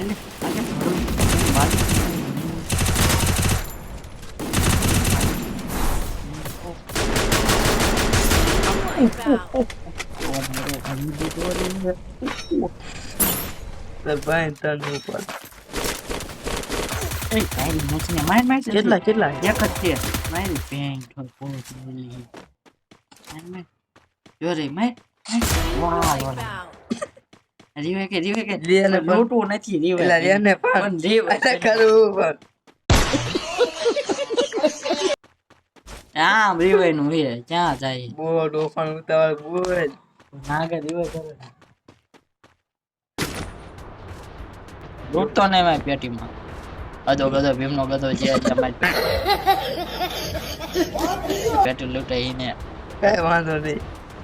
આલે બાલ ભાઈ તન ઉપર એ તારી મચને માર કેટલા એક જ છે મારી પેન્ટ પોત બોલી માર જો રે માર વાહ વાહ રીવે કે રિયાને પણ- લોટો નથી રીવે પેલા રેને પણ રીવે અરે કરું પણ હા રીવે નું હે ક્યાં જાય બો ડોફાન ઉતાવળ બોલ નાગે રીવે કરે લૂટતો નહીં મારી પેટીમાં ગધો ભીમનો ગધો જે તમારી પેટી લૂંટાઈ ને કઈ વાંધો નહીં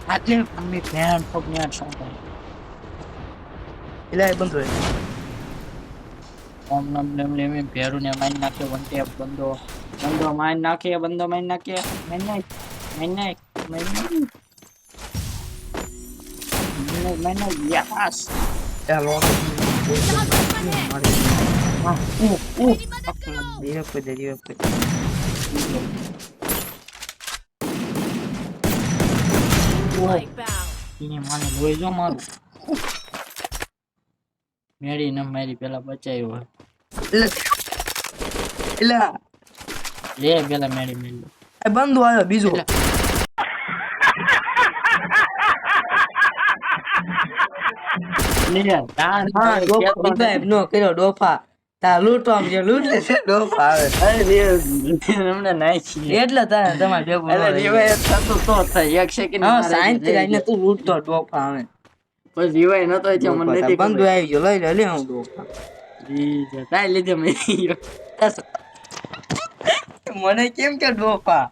આટલે અમે પેન્ટ પગને શું એટલે બંધ હોય ઓમ નમ નમ લેમે ભેરું ને મારી નાખ્યો વન ટેપ બંદો મારી નાખે યસ ચાલો હા ધીરે પડ એને મને લોહી જો મારું મેરી ન મારી પેલા બચાવ્યો હોય એટલે લે પેલા મેરી બંધો આવ્યો બીજો નો કર્યો ડોફા તા લૂંટો આમ જે લૂંટે છે ડોફા આવે એટલે તારે તમારે ભેગું ન રહી. હા શાંતિ રાખીને તું લૂંટતો ડોફા આવે બંધો આવી ગયો લઈ લે હું ડોફા મને કેમ કે ડોફા